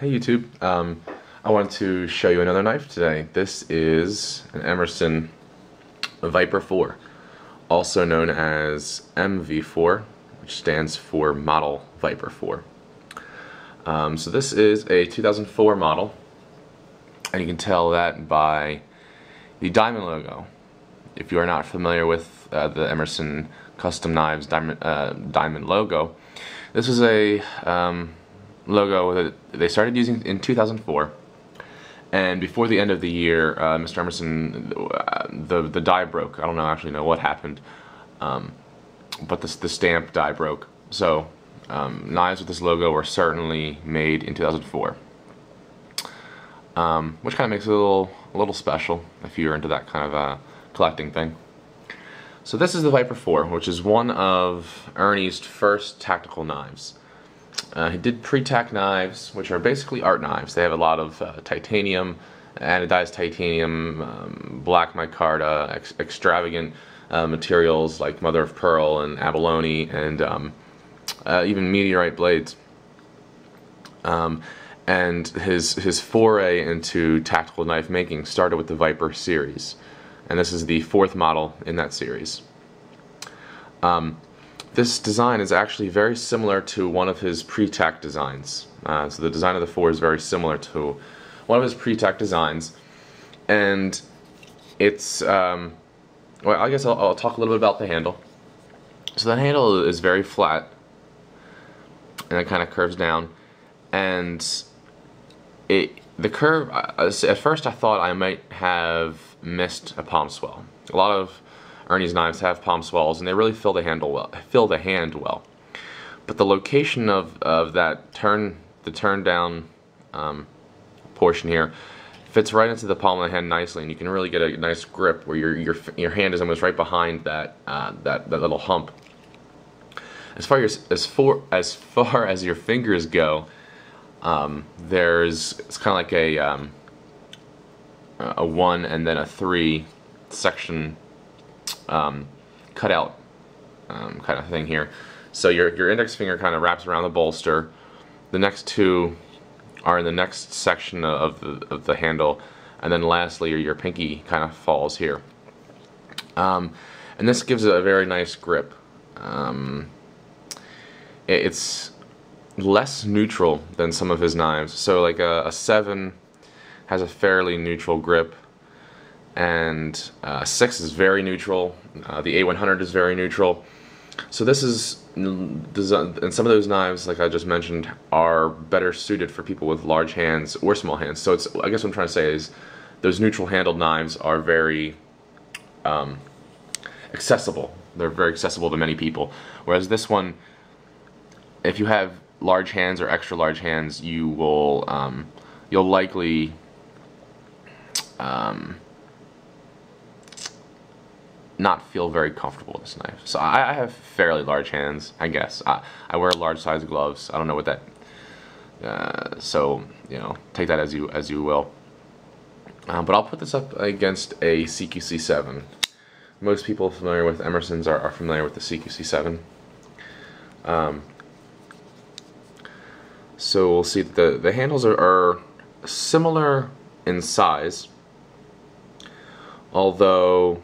Hey YouTube, I wanted to show you another knife today. This is an Emerson Viper 4, also known as MV4, which stands for Model Viper 4. So this is a 2004 model, and you can tell that by the diamond logo. If you are not familiar with the Emerson Custom Knives diamond logo, this was a logo that they started using in 2004, and before the end of the year, Mr. Emerson, the die broke. I don't actually know what happened, but the stamp die broke. So knives with this logo were certainly made in 2004, which kind of makes it a little special if you're into that kind of collecting thing. So this is the Viper 4, which is one of Ernie's first tactical knives. He did pre-tack knives, which are basically art knives. They have a lot of titanium, anodized titanium, black micarta, extravagant materials like mother of pearl and abalone, and even meteorite blades. And his foray into tactical knife making started with the Viper series, and this is the fourth model in that series. This design is actually very similar to one of his pre-tack designs. So the design of the 4 is very similar to one of his pre-tack designs, and it's well, I guess I'll talk a little bit about the handle. So the handle is very flat, and it kind of curves down, and the curve. At first, I thought I might have missed a palm swell. A lot of Ernie's knives have palm swells, and they really fill the hand well. But the location of that the turn down portion here fits right into the palm of the hand nicely, and you can really get a nice grip where your hand is almost right behind that little hump. As far as your fingers go, it's kind of like a 1 and then a 3 section cutout kind of thing here. So your index finger kind of wraps around the bolster. The next two are in the next section of the handle, and then lastly your pinky kind of falls here. And this gives it a very nice grip. It's less neutral than some of his knives. So like a 7 has a fairly neutral grip, and 6 is very neutral. The A100 is very neutral. So this is designed, and some of those knives, like I just mentioned, are better suited for people with large hands or small hands. So I guess what I'm trying to say is those neutral handled knives are very accessible. They're very accessible to many people. Whereas this one, if you have large hands or extra large hands, you will you'll likely not feel very comfortable with this knife. So I have fairly large hands, I guess. I wear large size gloves. I don't know what that. So take that as you will. But I'll put this up against a CQC7. Most people familiar with Emerson's are familiar with the CQC7. So we'll see that the handles are similar in size, although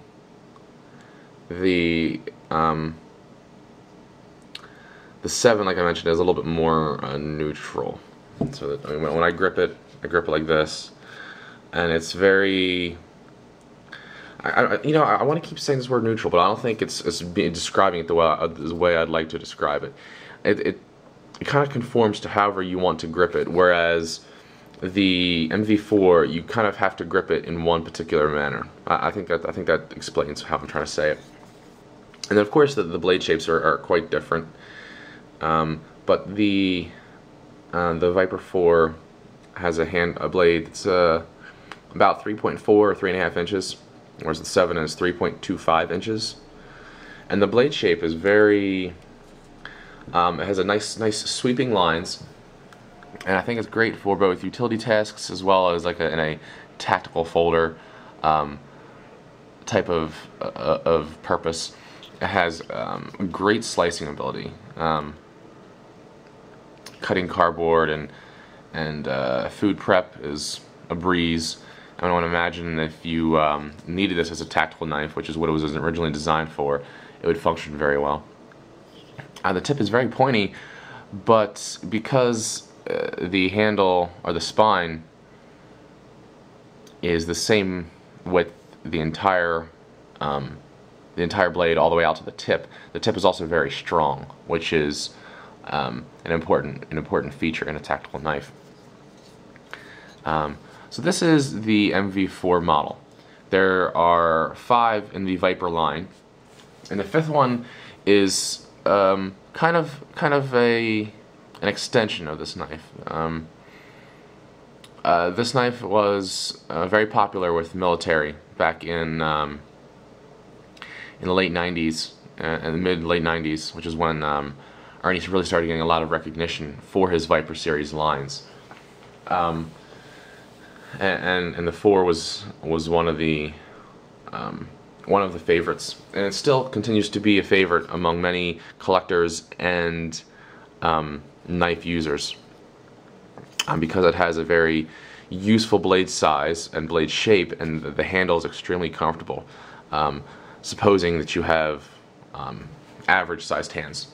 the 7, like I mentioned, is a little bit more neutral. So that, when I grip it like this, and it's very. I want to keep saying this word neutral, but I don't think it's describing it the way I'd like to describe it. It kind of conforms to however you want to grip it, whereas the MV4, you kind of have to grip it in one particular manner. I think that explains how I'm trying to say it. And then of course the blade shapes are quite different, but the Viper 4 has a blade that's about 3.4 or 3.5 inches, whereas the 7 is 3.25 inches, and the blade shape is very. It has a nice sweeping lines, and I think it's great for both utility tasks as well as like in a tactical folder type of purpose. It has great slicing ability, cutting cardboard and food prep is a breeze. I want to imagine if you needed this as a tactical knife, which is what it was originally designed for, it would function very well. The tip is very pointy, but because the handle or the spine is the same width, the entire blade all the way out to the tip is also very strong, which is an important feature in a tactical knife. So this is the MV4 model. There are 5 in the Viper line, and the 5th one is kind of an extension of this knife. This knife was very popular with military back in the late 90s and mid-late 90s, which is when Ernie really started getting a lot of recognition for his Viper series lines. And the 4 was one of the favorites, and it still continues to be a favorite among many collectors and knife users, because it has a very useful blade size and blade shape, and the handle is extremely comfortable, supposing that you have average sized hands.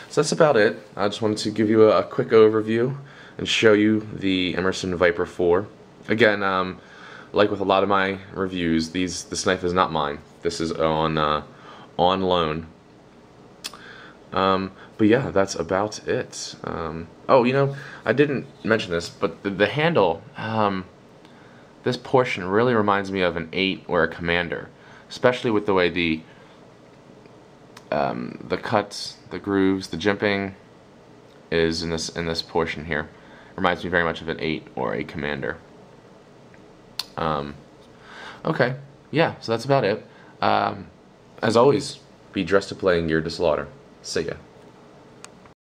So that's about it. I just wanted to give you a quick overview and show you the Emerson Viper 4. Again, like with a lot of my reviews, this knife is not mine. This is on loan. But yeah, that's about it. Oh, you know, I didn't mention this, but the handle, this portion really reminds me of an 8 or a Commander, especially with the way the cuts, the grooves, the jimping is in this portion here. Reminds me very much of an 8 or a Commander. Okay, yeah, so that's about it. As always, be dressed to play and geared to slaughter. See ya.